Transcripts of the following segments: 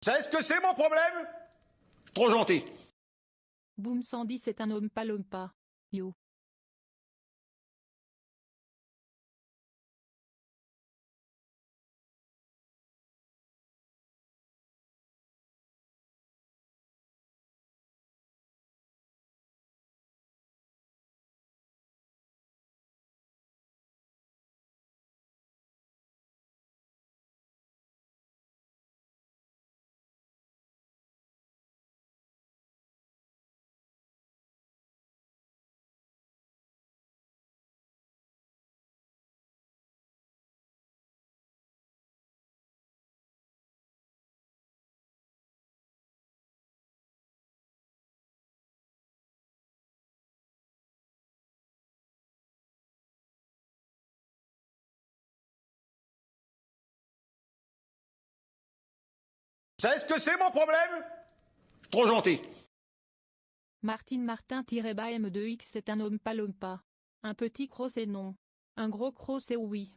savez ce que c'est mon problème? Trop gentil. Boom Sandy c'est un homme palompa. Yo. Vous savez ce que c'est mon problème? Trop gentil. Martine Martin-M2X c'est un homme palompa. Un petit croc c'est non. Un gros croc c'est oui.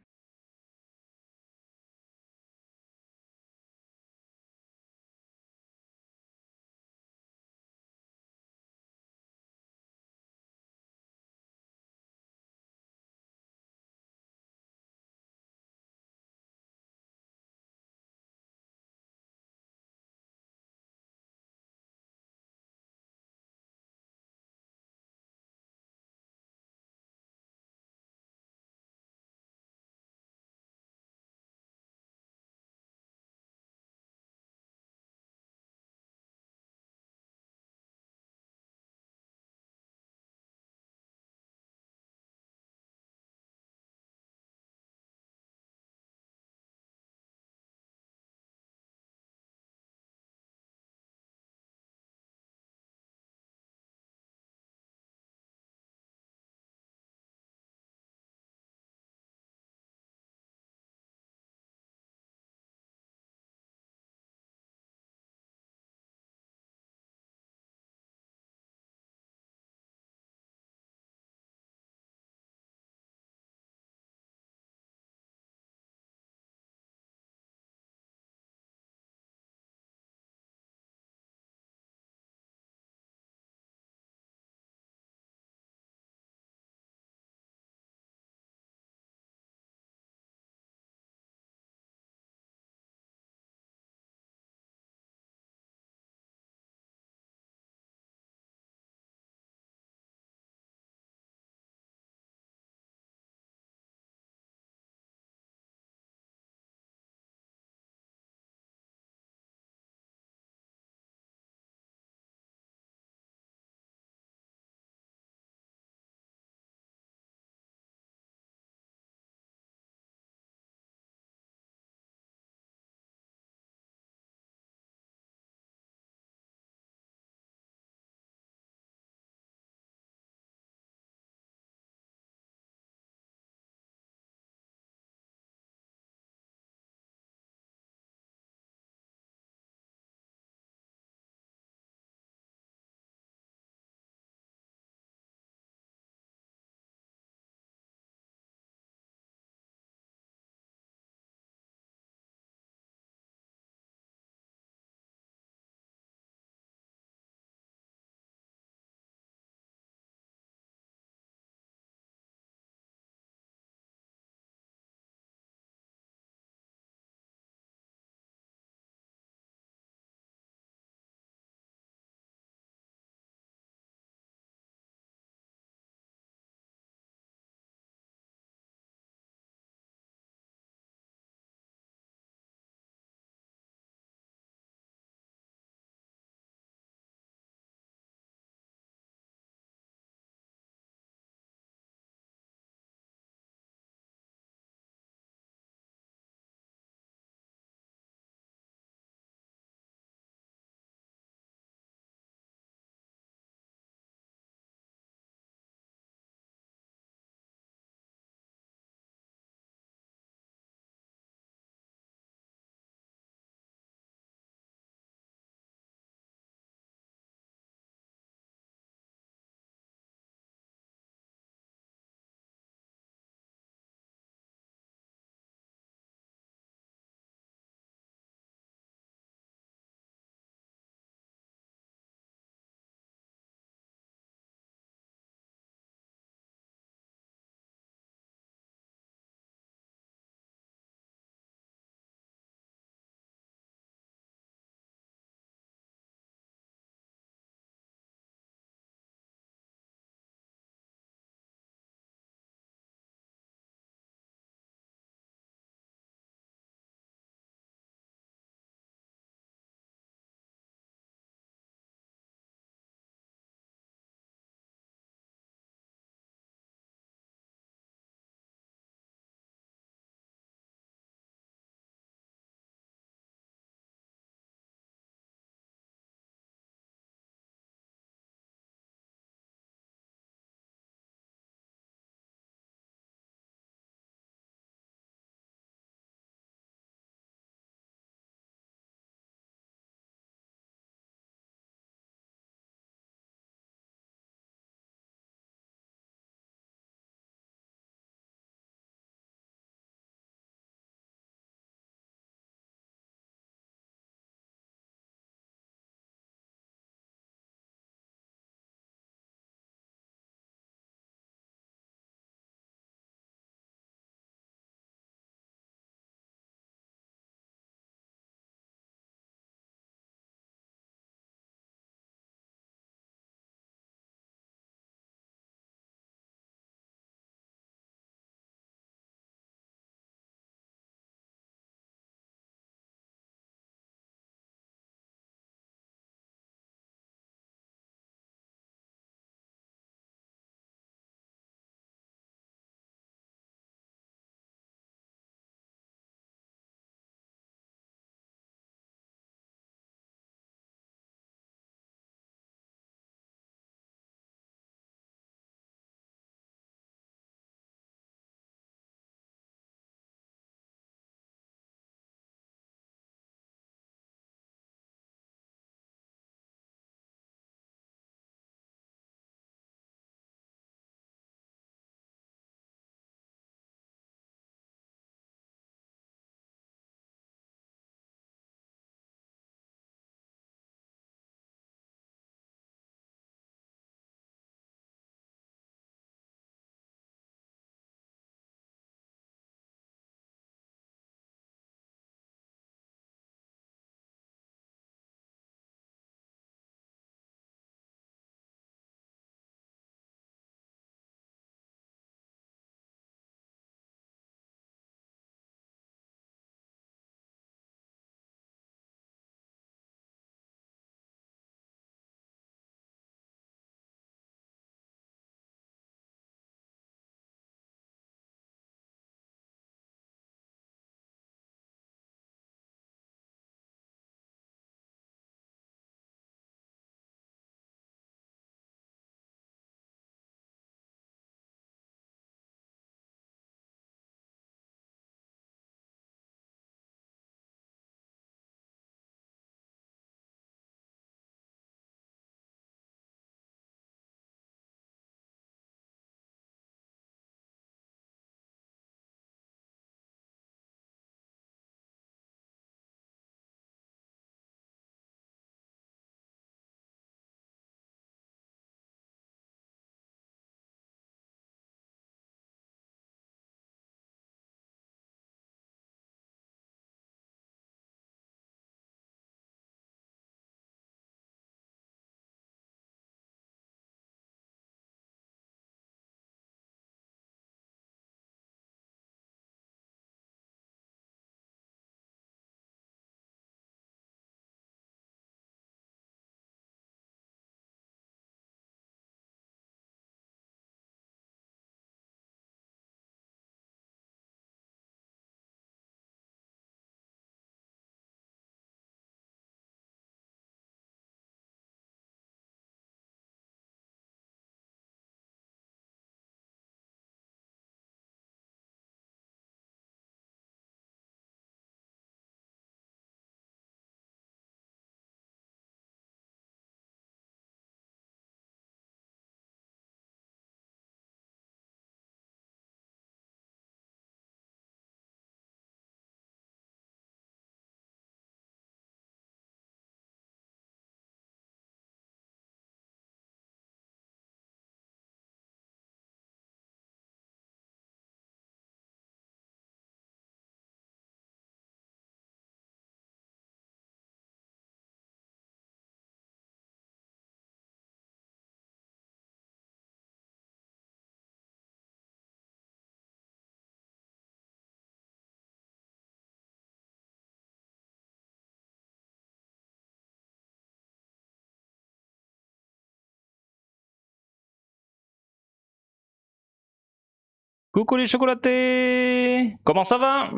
Coucou les chocolatés! Comment ça va?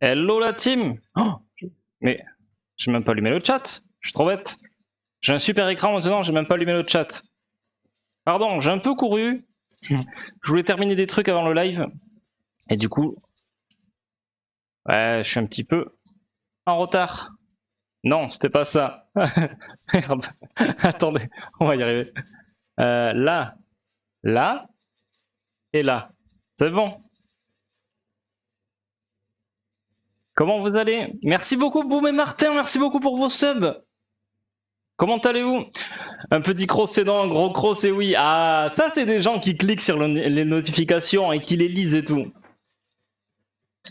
Hello la team! Oh, mais j'ai même pas allumé le chat, je suis trop bête. J'ai un super écran maintenant, j'ai même pas allumé le chat. Pardon, j'ai un peu couru. Je voulais terminer des trucs avant le live. Et du coup, ouais, je suis un petit peu en retard. Non, c'était pas ça. Merde. Attendez, on va y arriver. Là, là et là. C'est bon. Comment vous allez? Merci beaucoup Boum et Martin, merci beaucoup pour vos subs. Comment allez-vous? Un petit cross c'est non, un gros cross c'est oui. Ah, ça c'est des gens qui cliquent sur les notifications et qui les lisent et tout.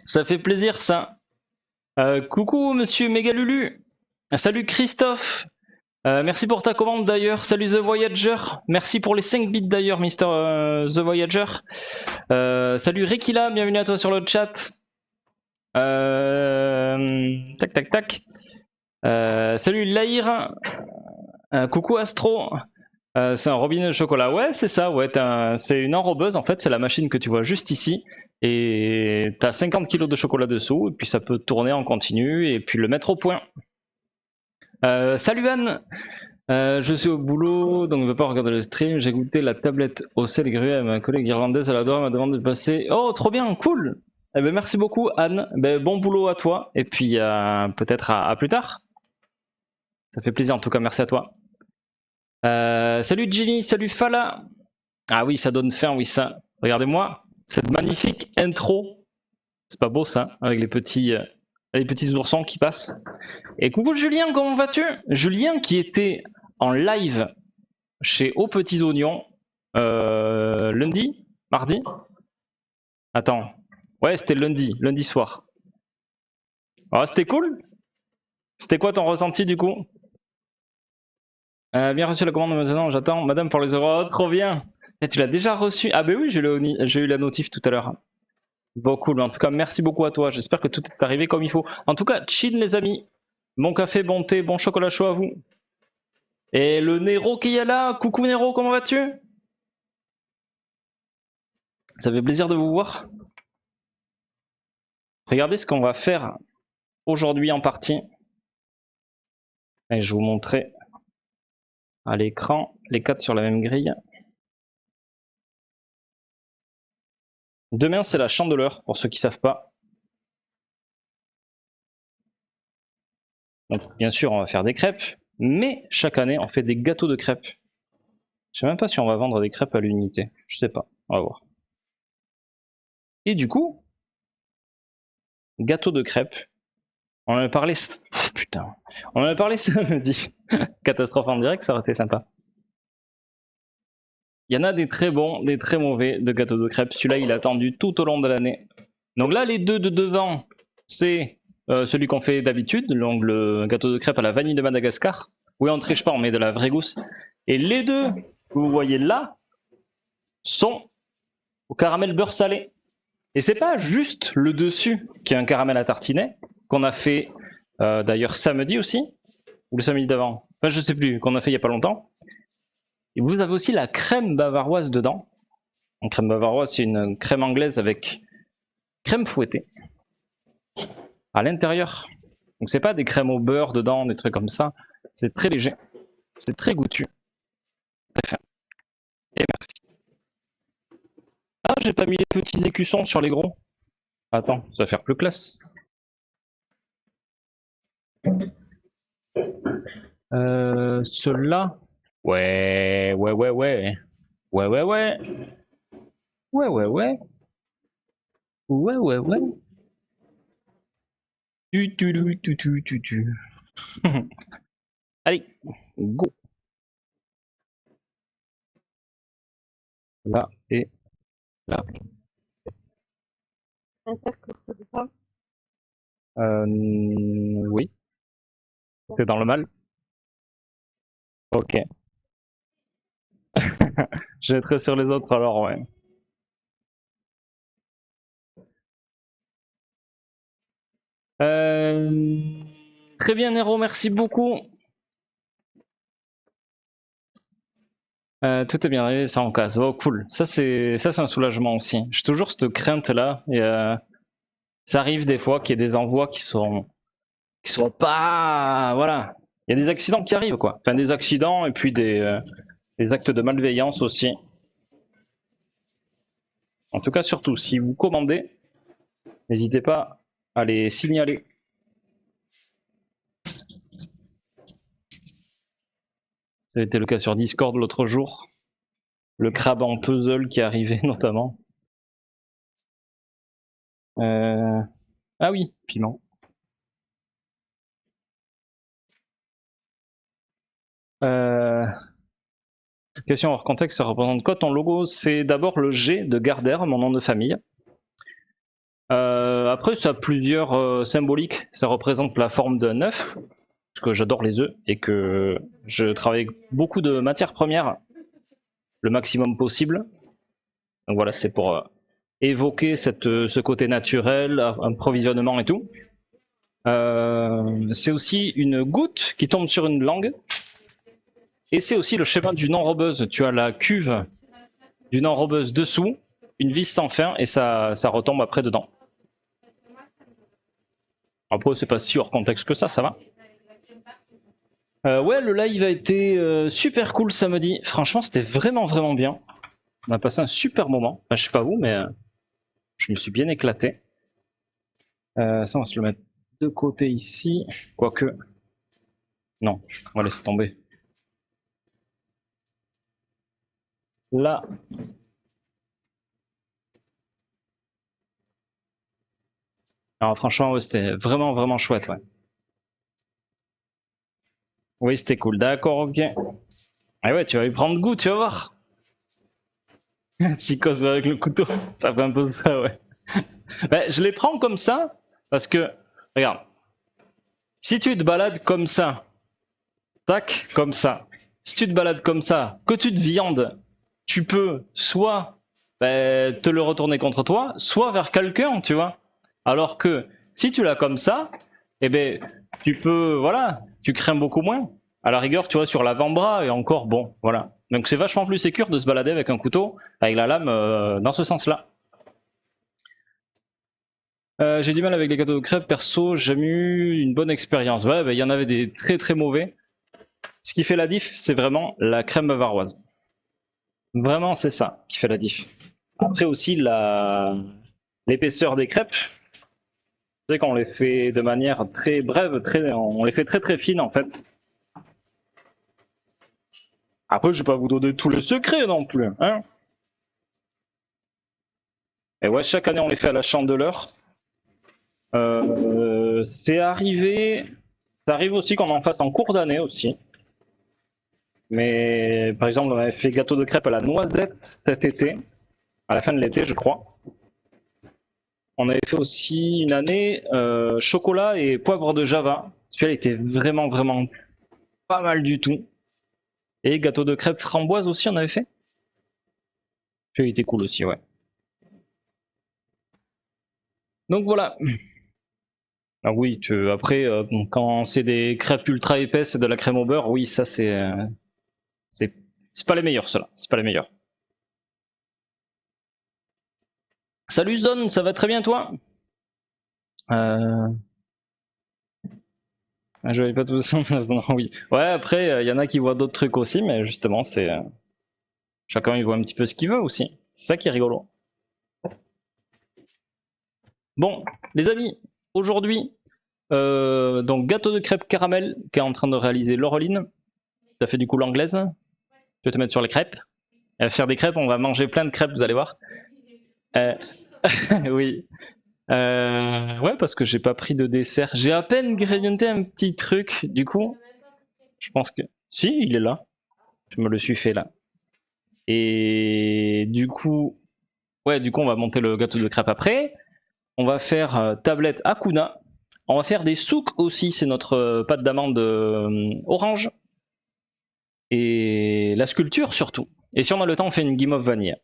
Ça fait plaisir ça. Coucou monsieur Mégalulu. Salut Christophe. Merci pour ta commande d'ailleurs. Salut The Voyager. Merci pour les 5 bits d'ailleurs, Mister The Voyager. Salut Rekila, bienvenue à toi sur le chat. Tac tac tac. Salut Laïr. Coucou Astro. C'est un robinet de chocolat. Ouais, c'est ça. Ouais, c'est une enrobeuse en fait. C'est la machine que tu vois juste ici. Et t'as 50 kg de chocolat dessous. Et puis ça peut tourner en continu et puis le mettre au point. Salut Anne. Je suis au boulot, donc je ne veux pas regarder le stream. J'ai goûté la tablette au sel gruyère à ma collègue irlandaise. Elle adore, elle m'a demandé de passer. Oh, trop bien, cool. Eh ben, merci beaucoup Anne. Ben, bon boulot à toi. Et puis peut-être à plus tard. Ça fait plaisir en tout cas, merci à toi. Salut Jimmy, salut Fala. Ah oui, ça donne faim, oui ça. Regardez-moi, cette magnifique intro. C'est pas beau ça, avec les petits oursons qui passent. Et coucou Julien, comment vas-tu? Julien qui était en live chez Aux Petits Oignons lundi, mardi. Attends, ouais c'était lundi soir. Oh, c'était cool. C'était quoi ton ressenti du coup? Bien reçu la commande maintenant, j'attends. Madame pour les euros, oh, trop bien. Et tu l'as déjà reçu? Ah bah oui, j'ai eu la notif tout à l'heure. Bon cool, en tout cas merci beaucoup à toi, j'espère que tout est arrivé comme il faut. En tout cas, chill les amis. Bon café, bon thé, bon chocolat chaud à vous. Et le Nero qui est là, coucou Nero, comment vas-tu? Ça fait plaisir de vous voir. Regardez ce qu'on va faire aujourd'hui en partie. Et je vous montrer à l'écran les 4 sur la même grille. Demain c'est la chandeleur pour ceux qui ne savent pas. Donc bien sûr on va faire des crêpes, mais chaque année on fait des gâteaux de crêpes. Je sais même pas si on va vendre des crêpes à l'unité, je sais pas, on va voir. Et du coup, gâteau de crêpes, on en a parlé, putain, on en a parlé samedi. Catastrophe en direct, ça aurait été sympa. Il y en a des très bons, des très mauvais de gâteaux de crêpes. Celui-là, il est attendu tout au long de l'année. Donc là, les deux de devant, c'est celui qu'on fait d'habitude, donc le gâteau de crêpes à la vanille de Madagascar. Oui, on ne triche pas, on met de la vraie gousse. Et les deux que vous voyez là sont au caramel beurre salé. Et c'est pas juste le dessus qui est un caramel à tartiner, qu'on a fait d'ailleurs samedi aussi, ou le samedi d'avant, enfin je sais plus, qu'on a fait il y a pas longtemps. Et vous avez aussi la crème bavaroise dedans. Donc, crème bavaroise, c'est une crème anglaise avec crème fouettée à l'intérieur. Donc c'est pas des crèmes au beurre dedans, des trucs comme ça. C'est très léger, c'est très goûtu, très fin. Et merci. Ah, j'ai pas mis les petits écussons sur les gros. Attends, ça va faire plus classe. Ceux-là. Ouais. Ouais. Ouais. Tu. Allez, go. Là et là. Oui. T'es dans le mal? Ok. Je vais être sur les autres alors, ouais. Très bien, Nero, merci beaucoup. Tout est bien arrivé, ça en casse. Oh cool. Ça c'est un soulagement aussi. J'ai toujours cette crainte là. Et, ça arrive des fois qu'il y ait des envois qui soient pas. Voilà. Il y a des accidents qui arrivent quoi. Enfin des accidents et puis des actes de malveillance aussi. En tout cas surtout si vous commandez, n'hésitez pas à les signaler. Ça a été le cas sur Discord l'autre jour. Le crabe en puzzle qui est arrivé notamment. Ah oui, piment. Question hors contexte, ça représente quoi ton logo? C'est d'abord le G de Gardère, mon nom de famille. Après, ça a plusieurs symboliques. Ça représente la forme d'un œuf, parce que j'adore les œufs et que je travaille avec beaucoup de matières premières, le maximum possible. Donc voilà, c'est pour évoquer ce côté naturel, un provisionnement et tout. C'est aussi une goutte qui tombe sur une langue. Et c'est aussi le schéma d'une enrobeuse. Tu as la cuve d'une enrobeuse dessous, une vis sans fin, et ça retombe après dedans. Après, c'est pas si hors contexte que ça va. Ouais, le live a été super cool samedi. Franchement, c'était vraiment, vraiment bien. On a passé un super moment. Enfin, je sais pas vous, mais je me suis bien éclaté. Ça, on va se le mettre de côté ici. Quoique. Non, on va laisser tomber. Là. Alors franchement, ouais, c'était vraiment, vraiment chouette, ouais. Oui, c'était cool. D'accord, ok. Ah ouais, tu vas y prendre goût, tu vas voir. Psychose avec le couteau, ça fait un peu ça, ouais. Ben, je les prends comme ça, parce que, regarde, si tu te balades comme ça, tac, comme ça, si tu te balades comme ça, que tu te viandes, tu peux soit te le retourner contre toi, soit vers quelqu'un, tu vois. Alors que si tu l'as comme ça, eh ben, tu peux, voilà, tu crains beaucoup moins. À la rigueur, tu vois, sur l'avant-bras, et encore, bon, voilà. Donc c'est vachement plus sécure de se balader avec un couteau, avec la lame, dans ce sens-là. J'ai du mal avec les gâteaux de crêpes, perso, j'ai eu une bonne expérience. Ouais, il y en avait des très très mauvais. Ce qui fait la diff, c'est vraiment la crème bavaroise. Vraiment, c'est ça qui fait la diff. Après aussi, l'épaisseur des crêpes. C'est qu'on les fait de manière très brève, on les fait très très fines en fait. Après, je vais pas vous donner tous les secrets non plus, hein. Et ouais, chaque année on les fait à la chandeleur. C'est arrivé, ça arrive aussi qu'on en fasse en cours d'année aussi. Mais par exemple, on avait fait gâteau de crêpes à la noisette cet été, à la fin de l'été, je crois. On avait fait aussi une année chocolat et poivre de Java. Celui-là était vraiment, vraiment pas mal du tout. Et gâteau de crêpes framboise aussi, on avait fait. Celui-là était cool aussi, ouais. Donc voilà. Ah oui, après, quand c'est des crêpes ultra épaisses et de la crème au beurre, oui, ça c'est pas les meilleurs, ceux-là. C'est pas les meilleurs. Salut Zone, ça va très bien toi? Je voyais pas tout ça. Non, oui. Ouais, après, il y en a qui voient d'autres trucs aussi, mais justement, c'est. Chacun il voit un petit peu ce qu'il veut aussi. C'est ça qui est rigolo. Bon, les amis, aujourd'hui, donc gâteau de crêpes caramel qui est en train de réaliser Laureline. Ça fait du coup l'anglaise. Je vais te mettre sur les crêpes. Elle va faire des crêpes, on va manger plein de crêpes, vous allez voir. Oui. Ouais, parce que j'ai pas pris de dessert. J'ai à peine grignoté un petit truc, du coup. Je pense que. Si, il est là. Je me le suis fait là. Et du coup. Ouais, du coup, on va monter le gâteau de crêpes après. On va faire tablette Akuna. On va faire des souks aussi, c'est notre pâte d'amande orange. Et la sculpture surtout. Et si on a le temps, on fait une guimauve vanille.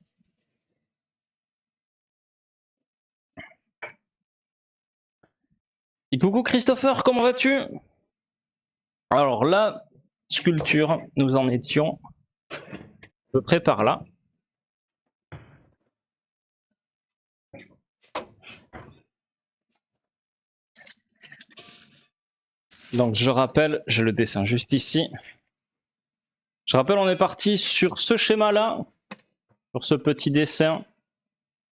Et coucou Christopher, comment vas-tu? Alors là, sculpture, nous en étions peu près par là. Donc je rappelle, j'ai le dessin juste ici. Je rappelle, on est parti sur ce schéma-là, sur ce petit dessin,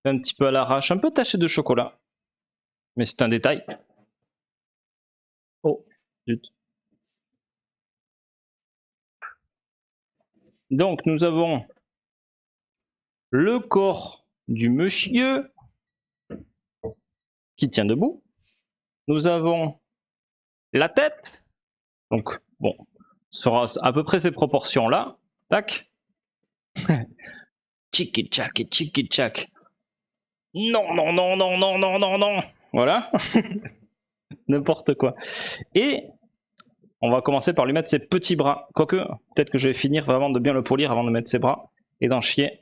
un petit peu à l'arrache, un peu taché de chocolat. Mais c'est un détail. Oh, zut. Donc nous avons le corps du monsieur qui tient debout. Nous avons la tête. Donc bon, sera à peu près ces proportions-là. Tac. Tchiki-tchak et tchiki-tchak. Non, non, non, non, non, non, non, non. Voilà. N'importe quoi. Et on va commencer par lui mettre ses petits bras. Quoique, peut-être que je vais finir vraiment de bien le polir avant de mettre ses bras et d'en chier.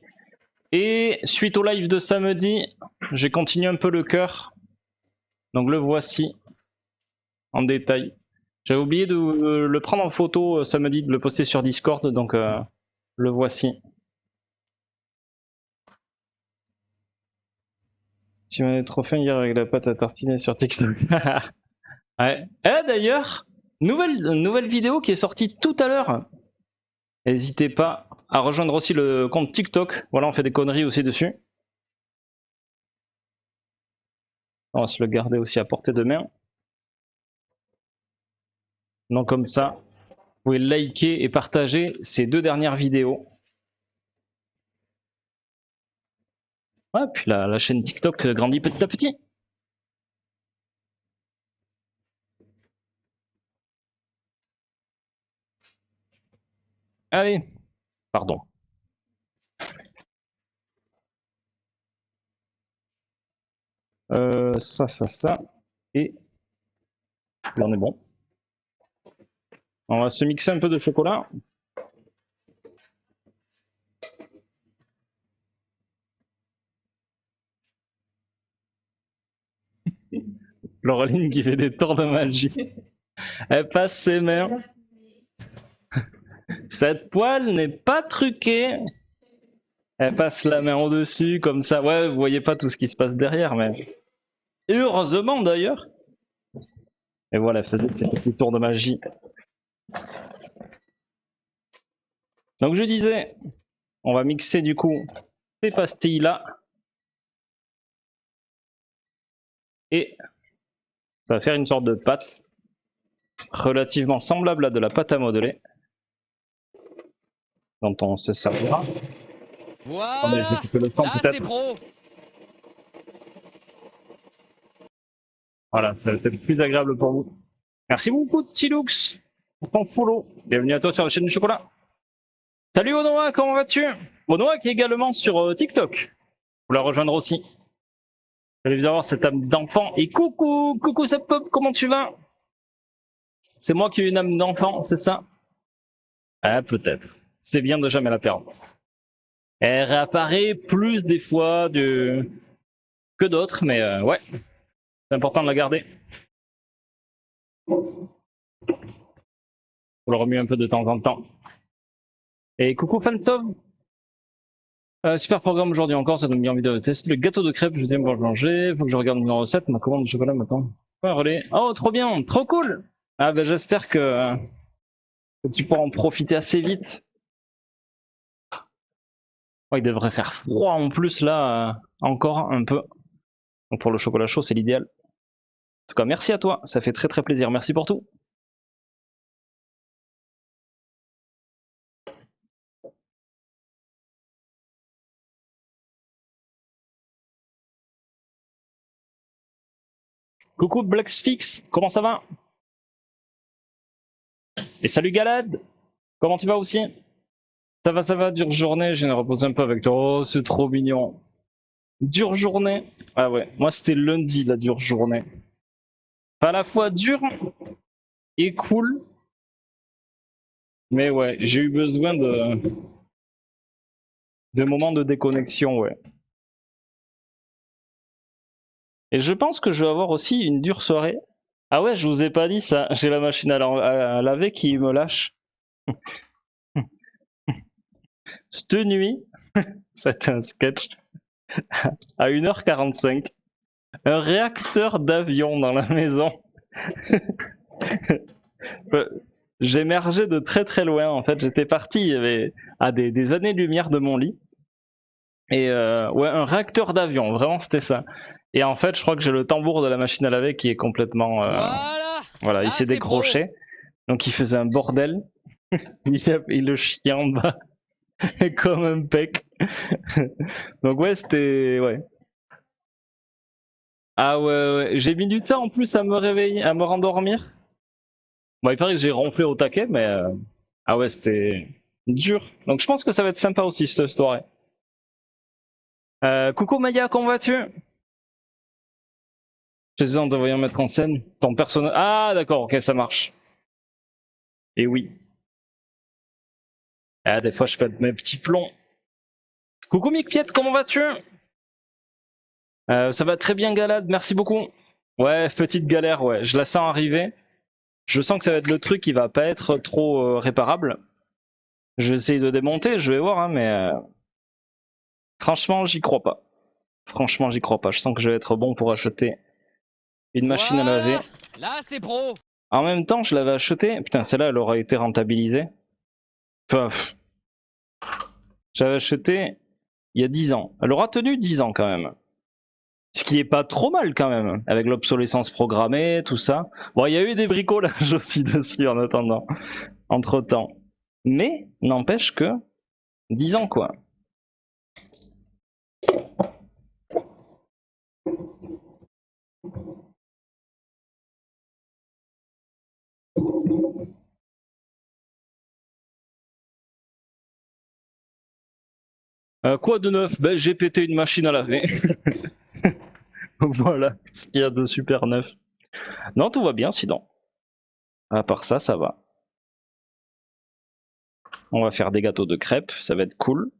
Et suite au live de samedi, j'ai continué un peu le cœur. Donc le voici en détail. J'avais oublié de le prendre en photo samedi, de le poster sur Discord, donc le voici. Tu m'en es trop fin hier avec la pâte à tartiner sur TikTok. Ouais. Eh d'ailleurs, nouvelle vidéo qui est sortie tout à l'heure. N'hésitez pas à rejoindre aussi le compte TikTok. Voilà, on fait des conneries aussi dessus. On va se le garder aussi à portée de main. Donc comme ça, vous pouvez liker et partager ces 2 dernières vidéos. Ouais, puis la chaîne TikTok grandit petit à petit. Allez, pardon. Ça. Et là, on est bon. On va se mixer un peu de chocolat. Laureline qui fait des tours de magie. Elle passe ses mains. Cette poêle n'est pas truquée. Elle passe la main au-dessus, comme ça. Ouais, vous voyez pas tout ce qui se passe derrière, mais... Et heureusement, d'ailleurs. Et voilà, elle faisait ses petits tours de magie. Donc, je disais, on va mixer, du coup, ces pastilles-là. Et ça va faire une sorte de pâte relativement semblable à de la pâte à modeler, dont on se servira. Voilà, là c'est pro. Voilà, ça va être plus agréable pour vous. Merci beaucoup, Tilux, pour ton follow. Bienvenue à toi sur la chaîne du chocolat. Salut Onoa, comment vas-tu? Onoa qui est également sur TikTok. Vous la rejoindre aussi. Vous allez avoir cette âme d'enfant. Et coucou, coucou Sapop, comment tu vas? C'est moi qui ai une âme d'enfant, c'est ça? Ah, peut-être. C'est bien de jamais la perdre. Elle réapparaît plus des fois que d'autres, mais ouais, c'est important de la garder. Faut le remuer un peu de temps en temps. Et coucou Fansov. Super programme aujourd'hui encore, ça donne bien envie de tester le gâteau de crêpes, je viens pour le manger, faut que je regarde une recette, ma commande de chocolat maintenant. Ouais, relais. Oh, trop bien, trop cool. Ah ben j'espère que tu pourras en profiter assez vite. Oh, il devrait faire froid en plus là, encore un peu. Donc pour le chocolat chaud, c'est l'idéal. En tout cas, merci à toi, ça fait très très plaisir, merci pour tout. Coucou Blacksfix, comment ça va? Et salut Galad, comment tu vas aussi? Ça va, dure journée, je viens de reposer un peu avec toi. Oh, c'est trop mignon. Dure journée. Ah ouais, moi c'était lundi la dure journée. À la fois dure et cool. Mais ouais, j'ai eu besoin de moments de déconnexion, ouais. Et je pense que je vais avoir aussi une dure soirée. Ah ouais, je vous ai pas dit ça, j'ai la machine à laver qui me lâche. cette nuit, c'était un sketch, à 1h45, un réacteur d'avion dans la maison. J'émergeais de très très loin, en fait, j'étais parti à des années-lumière de mon lit. Et ouais, un réacteur d'avion, vraiment c'était ça. Et en fait, je crois que j'ai le tambour de la machine à laver qui est complètement... voilà, il s'est décroché. Donc il faisait un bordel. Il le chien en bas. Comme un pec. Donc ouais, c'était... Ouais. Ah ouais, j'ai mis du temps en plus à me réveiller, à me rendormir. Bon, il paraît que j'ai ronflé au taquet, mais... Ah ouais, c'était dur. Donc je pense que ça va être sympa aussi cette soirée. Coucou Maya, comment vas-tu? Je disais en te voyant mettre en scène ton personnage. Ah d'accord, ok, ça marche. Et oui. Ah, des fois je pète mes petits plombs. Coucou Mick Piet, comment vas-tu? Ça va très bien Galade, merci beaucoup. Ouais, petite galère, ouais, je la sens arriver. Je sens que ça va être le truc qui va pas être trop réparable. Je vais essayer de démonter, je vais voir, hein, mais... Franchement, j'y crois pas. Franchement, j'y crois pas. Je sens que je vais être bon pour acheter une machine à laver. Là, c'est pro. En même temps, je l'avais acheté. Putain, celle-là, elle aurait été rentabilisée. Enfin, j'avais acheté il y a 10 ans. Elle aura tenu 10 ans quand même. Ce qui est pas trop mal quand même, avec l'obsolescence programmée, tout ça. Bon, il y a eu des bricolages aussi dessus en attendant, entre temps. Mais, n'empêche que 10 ans quoi. Quoi de neuf? Ben, j'ai pété une machine à laver. Voilà ce qu'il y a de super neuf. Non, tout va bien sinon. À part ça, ça va. On va faire des gâteaux de crêpes, ça va être cool.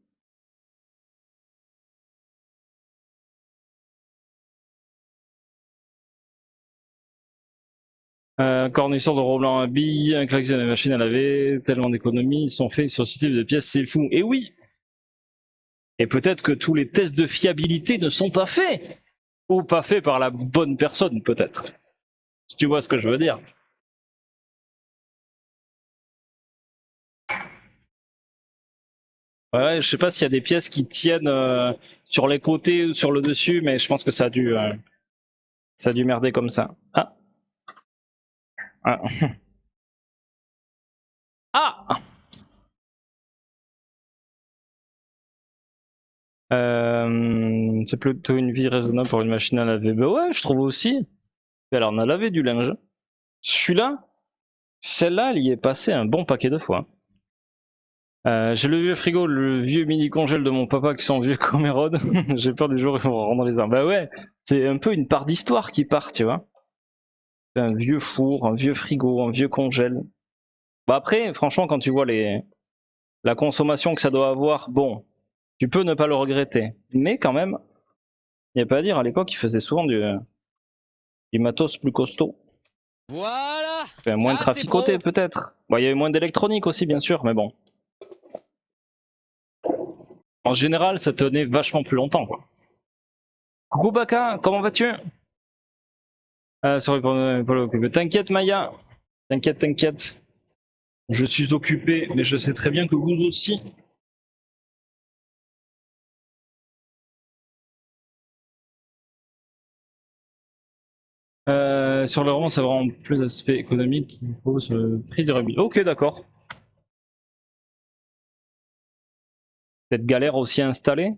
Cornichons de Roland à billes, un klaxon de machine à laver, tellement d'économies sont faits sur ce type de pièces, c'est fou. Et oui! Et peut-être que tous les tests de fiabilité ne sont pas faits! Ou pas faits par la bonne personne, peut-être. Si tu vois ce que je veux dire. Ouais, je sais pas s'il y a des pièces qui tiennent sur les côtés ou sur le dessus, mais je pense que ça a dû merder comme ça. Ah! Ah! Ah! C'est plutôt une vie raisonnable pour une machine à laver. Bah ouais, je trouve aussi. Alors, on a lavé du linge. Celui-là, celle-là, elle y est passée un bon paquet de fois. J'ai le vieux frigo, le vieux mini congèle de mon papa qui sont vieux comme Hérode. J'ai peur du jour où ils vont rendre les armes. Bah ouais, c'est un peu une part d'histoire qui part, tu vois. Un vieux four, un vieux frigo, un vieux congèle. Bah après, franchement, quand tu vois la consommation que ça doit avoir, bon, tu peux ne pas le regretter. Mais quand même, il n'y a pas à dire, à l'époque, ils faisaient souvent du matos plus costaud. Voilà. Enfin, moins de traficoté peut-être. Bon, il y avait moins d'électronique aussi, bien sûr, mais bon. En général, ça tenait vachement plus longtemps, quoi. Coucou Baka, comment vas-tu? T'inquiète Maya, t'inquiète. Je suis occupé, mais je sais très bien que vous aussi. Sur le roman, ça a vraiment plus d'aspect économique qui pose le prix du rugby. Ok, d'accord. Cette galère aussi installée?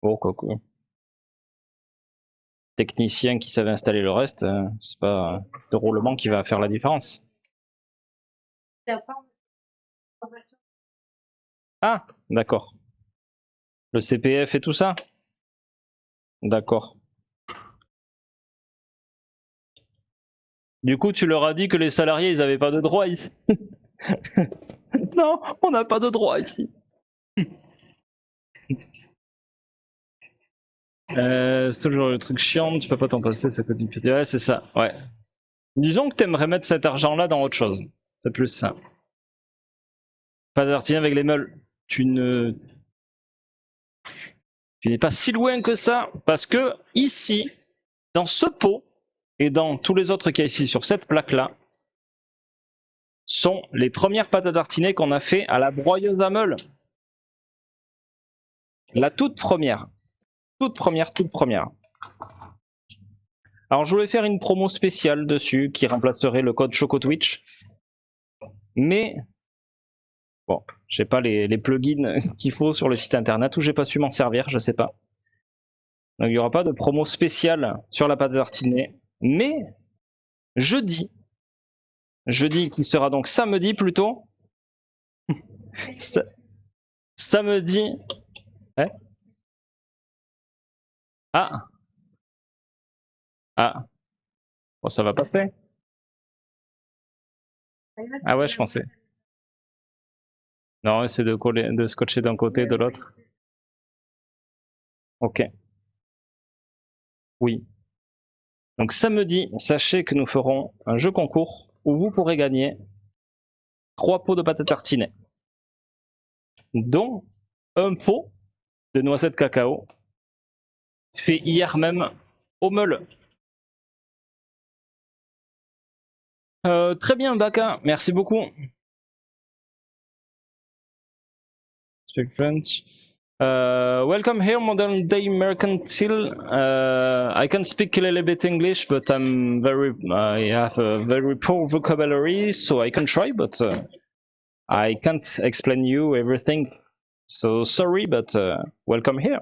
Oh, quoi. Technicien qui savait installer le reste, c'est pas le roulement qui va faire la différence. Ah, d'accord. Le CPF et tout ça? D'accord. Du coup, tu leur as dit que les salariés, ils n'avaient pas de droit ici. Non, on n'a pas de droit ici. C'est toujours le truc chiant, tu peux pas t'en passer, ça coûte une petite... Ouais, c'est ça, ouais. Disons que t'aimerais mettre cet argent-là dans autre chose. C'est plus ça. Pas d'artisan avec les meules. Tu ne Tu n'es pas si loin que ça, parce que ici, dans ce pot, et dans tous les autres qu'il y a ici sur cette plaque-là, sont les premières pâtes à tartiner qu'on a fait à la broyeuse à meules. La toute première. Toute première, toute première. Alors je voulais faire une promo spéciale dessus qui remplacerait le code ChocoTwitch. Mais bon, j'ai pas les plugins qu'il faut sur le site internet ou j'ai pas su m'en servir, je sais pas. Donc il n'y aura pas de promo spéciale sur la pâte à tartiner. Mais jeudi qui sera donc samedi plutôt. Samedi. Ouais. Ah. Ah. Bon, ça va passer. Ah ouais, je pensais. Non, c'est de scotcher d'un côté, de l'autre. Ok. Oui. Donc samedi, sachez que nous ferons un jeu concours où vous pourrez gagner 3 pots de pâte à tartiner, dont un pot de noisettes cacao fait hier même au meule. Très bien, Baka, merci beaucoup. Speak French. Welcome here, modern day mercantile. I can speak a little bit English, but I have a very poor vocabulary, so I can try, but I can't explain you everything. So sorry, but welcome here.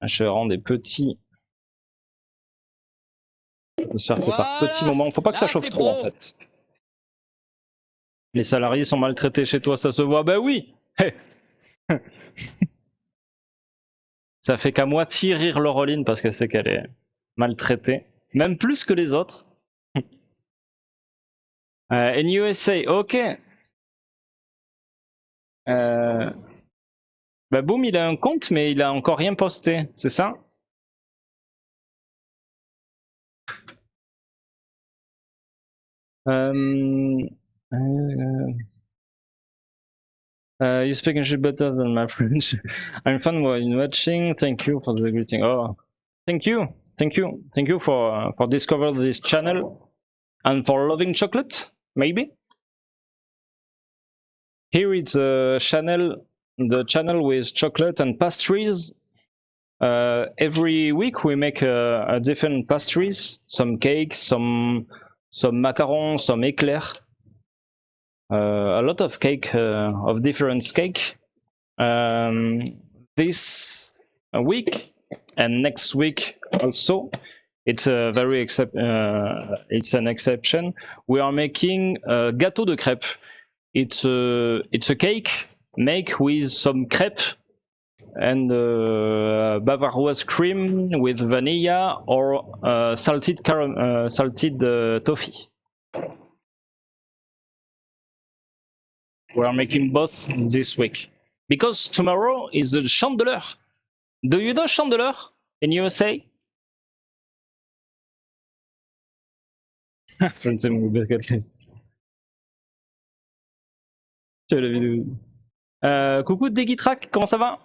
Je rends des petits. Ça fait par petits moments. Faut pas que ça chauffe trop en fait. Les salariés sont maltraités chez toi, ça se voit. Ben oui. Ça fait qu'à moitié rire Laureline parce qu'elle sait qu'elle est maltraitée. Même plus que les autres. In USA, ok. Bah boum, il a un compte, mais il a encore rien posté, c'est ça? You speak English better than my French. I'm fun when watching. Thank you for the greeting. Oh, thank you for discovering this channel and for loving chocolate. Maybe. Here it's a channel, the channel with chocolate and pastries. Every week we make a different pastries, some cakes, some macarons, some éclairs. A lot of cake, of different cake. This week and next week also, it's a very it's an exception. We are making a gâteau de crêpes. It's a cake made with some crêpes and Bavaroise cream with vanilla or salted toffee. We are making both this week because tomorrow is the Chandeleur. Do you know Chandeleur in USA? Friends in bucket list. Tu as la vidéo. Coucou Degitrak, comment ça va?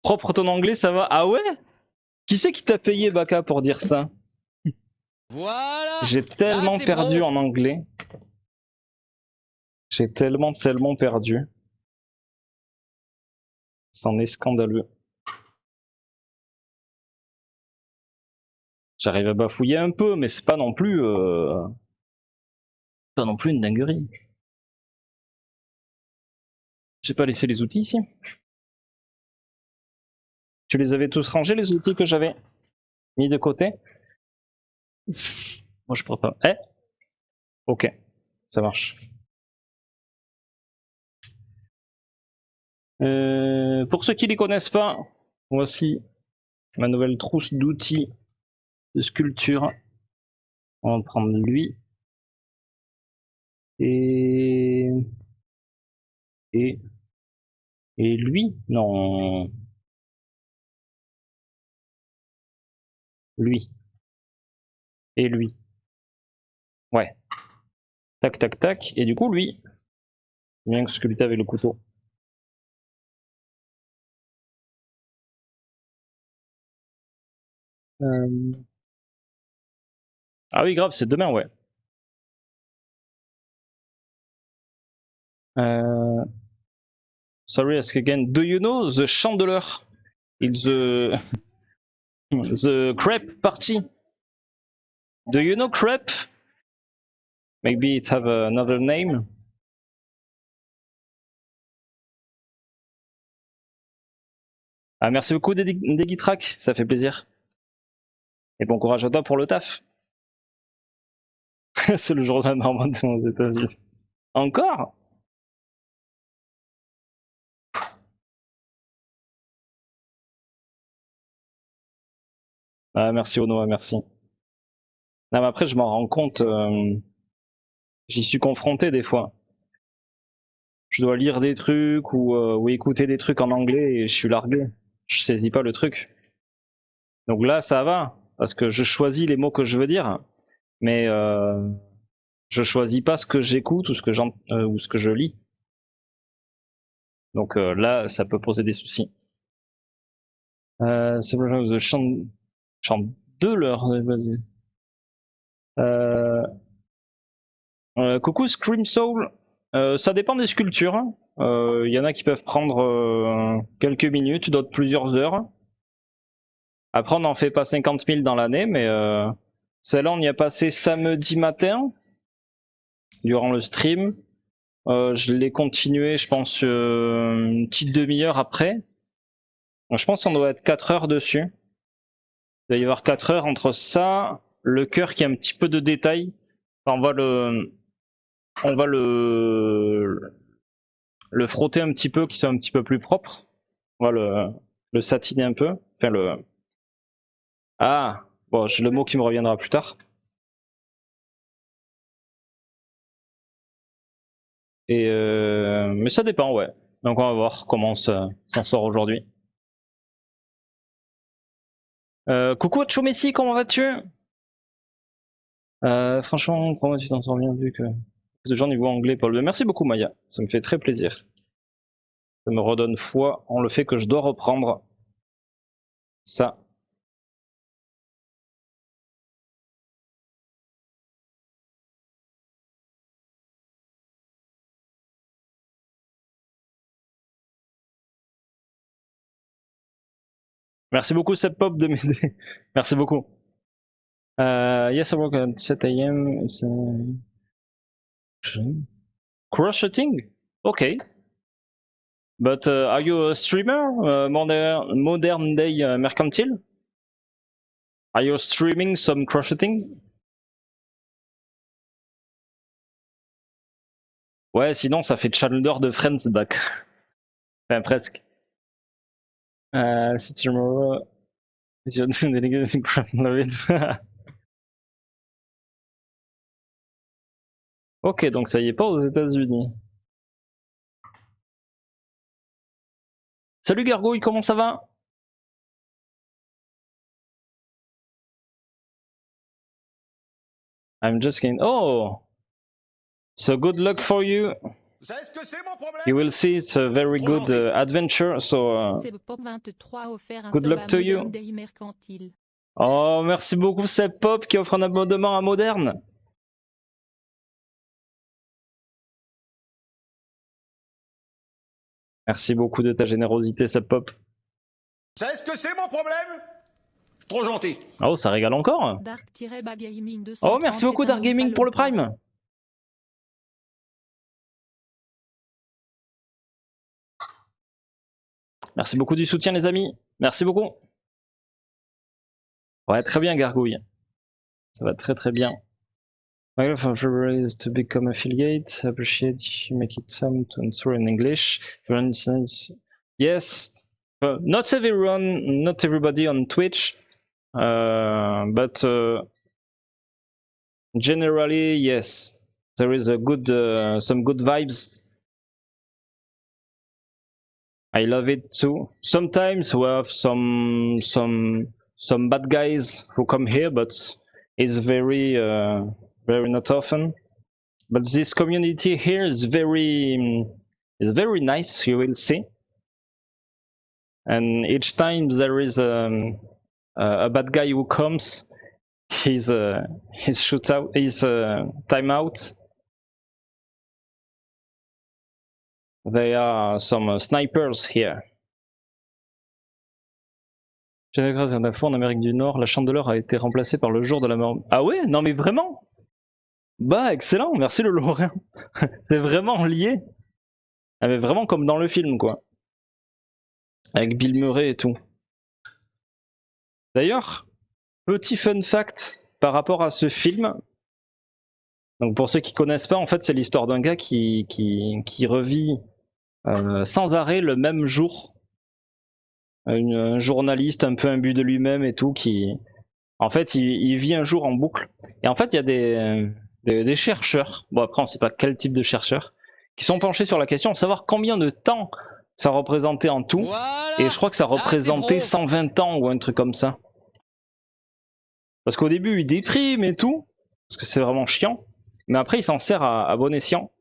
Propre ton anglais, ça va? Ah ouais? Qui c'est qui t'a payé Baka pour dire ça? Voilà. J'ai tellement perdu en anglais. J'ai tellement perdu. C'en est scandaleux. J'arrive à bafouiller un peu, mais c'est pas non plus une dinguerie. J'ai pas laissé les outils ici. Tu les avais tous rangés, les outils que j'avais mis de côté? Moi je pourrais pas. Eh? Ok, ça marche. Pour ceux qui les connaissent pas, voici ma nouvelle trousse d'outils de sculpture. On va prendre lui. Et lui? Non. Lui. Et lui. Ouais. Tac, tac, tac. Et du coup, lui, il vient sculpter avec le couteau. Ah oui, grave, c'est demain, ouais. Sorry, ask again. Do you know the Chandler? It's the crepe party. Do you know crepe? Maybe it have another name. Ah, merci beaucoup Degitrack, ça fait plaisir. Et bon courage à toi pour le taf. C'est le jour de la Normandie aux États-Unis. Encore? Ah, merci Ono, merci. Non, mais après, je m'en rends compte, j'y suis confronté des fois. Je dois lire des trucs ou écouter des trucs en anglais et je suis largué. Je saisis pas le truc. Donc là, ça va, parce que je choisis les mots que je veux dire, mais je choisis pas ce que j'écoute ou ce que je lis. Donc là, ça peut poser des soucis. C'est le chant de l'heure, vas-y. Coucou Scream Soul, ça dépend des sculptures. Il y en a qui peuvent prendre quelques minutes, d'autres plusieurs heures. Après, on n'en fait pas 50 000 dans l'année, mais celle-là, on y a passé samedi matin, durant le stream. Je l'ai continué, je pense, une petite demi-heure après. Donc, je pense qu'on doit être 4 heures dessus. Il doit y avoir 4 heures entre ça, le cœur qui a un petit peu de détails. Enfin, on va le frotter un petit peu, qu'il soit un petit peu plus propre. On va le satiner un peu. Enfin, Ah, bon, j'ai le mot qui me reviendra plus tard. Et mais ça dépend, ouais. Donc on va voir comment ça s'en sort aujourd'hui. Coucou Messi, comment vas-tu? Franchement, comment tu t'en sors bien vu que de gens niveau anglais, Paul. Merci beaucoup Maya, ça me fait très plaisir. Ça me redonne foi en le fait que je dois reprendre ça. Merci beaucoup Seb Pop de m'aider. Merci beaucoup. Yes, I work at 7 AM. It's crocheting? Okay. But are you a streamer? Modern day mercantile? Are you streaming some crocheting? Ouais, sinon ça fait Chandler de Friends back. Enfin, presque. Si tu me... Ok, donc ça y est pas aux États-Unis. Salut Gargouille, comment ça va? I'm just kidding. Oh! So good luck for you. Vous savez ce que c'est mon problème? You will see it's a very good adventure, so Pop 23 offert un good luck to you. Day mercantile. Oh, merci beaucoup Seb Pop qui offre un abonnement à Moderne. Merci beaucoup de ta générosité Seb Pop. Vous savez ce que c'est mon problème? Trop gentil. Oh, ça régale encore. Oh, merci beaucoup Dark Gaming pour le Prime. Merci beaucoup du soutien les amis. Merci beaucoup. Ouais, très bien Gargouille. Ça va très très bien. My goal for February is to become affiliate. I appreciate you make it some to answer in English. For instance, yes, not everyone, not everybody on Twitch, but generally yes, there is a good, some good vibes. I love it too. Sometimes we have some bad guys who come here, but it's very not often. but this community here is very nice, you will see. And each time there is a bad guy who comes, his shootout, his timeout. There are some snipers here. Grâce à l'info en Amérique du Nord, la chandeleur a été remplacée par le jour de la mort. Ah ouais? Non mais vraiment? Bah excellent, merci le Lorrain. C'est vraiment lié. Ah mais vraiment comme dans le film quoi. Avec Bill Murray et tout. D'ailleurs, petit fun fact par rapport à ce film. Donc pour ceux qui connaissent pas, en fait c'est l'histoire d'un gars qui revit sans arrêt le même jour. Un journaliste un peu imbu de lui-même et tout qui... En fait il vit un jour en boucle. Et en fait il y a des chercheurs, bon après on sait pas quel type de chercheurs, qui sont penchés sur la question de savoir combien de temps ça représentait en tout. Voilà. Et je crois que ça représentait 120 ans ou un truc comme ça. Parce qu'au début il déprime et tout, parce que c'est vraiment chiant. Mais après il s'en sert à bon escient.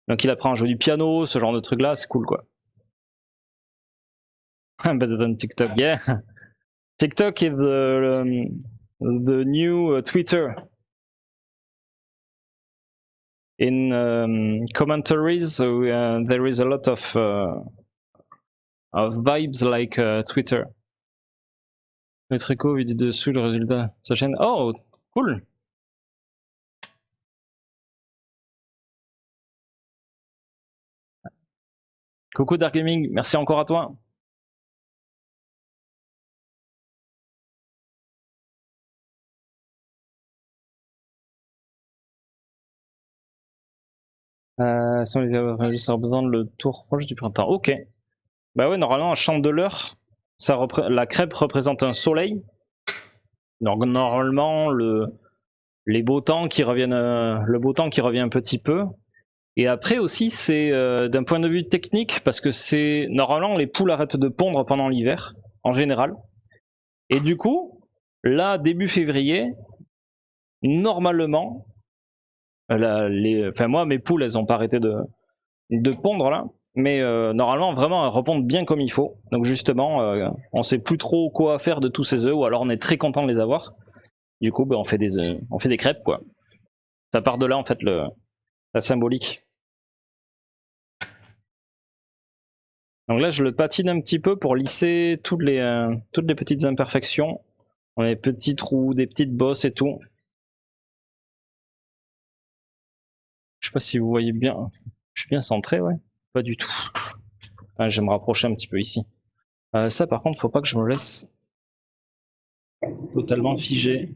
Donc il apprend à jouer du piano, ce genre de truc là, c'est cool quoi. Better than TikTok, yeah. TikTok is the new Twitter. In commentaries, there is a lot of vibes like Twitter. Le tricot vu du dessous le résultat. Sa chaîne. Oh, cool. Coucou Dark Gaming, merci encore à toi. Si on les a, ça représente le tour proche du printemps. Ok. Bah ouais, normalement, un chandeleur, la crêpe représente un soleil. Donc normalement, les beaux temps qui reviennent, le beau temps qui revient un petit peu. Et après aussi, c'est d'un point de vue technique, parce que c'est normalement les poules arrêtent de pondre pendant l'hiver, en général. Et du coup, là, début février, normalement, enfin moi, mes poules, elles n'ont pas arrêté de pondre là, mais normalement, vraiment, elles repondent bien comme il faut. Donc justement, on sait plus trop quoi faire de tous ces œufs, ou alors on est très content de les avoir. Du coup, on fait des crêpes, quoi. Ça part de là, en fait, la symbolique. Donc là, je le patine un petit peu pour lisser toutes les petites imperfections. On a des petits trous, des petites bosses et tout. Je sais pas si vous voyez bien. Je suis bien centré, ouais. Pas du tout. Ah, je vais me rapprocher un petit peu ici. Ça, par contre, faut pas que je me laisse totalement figé.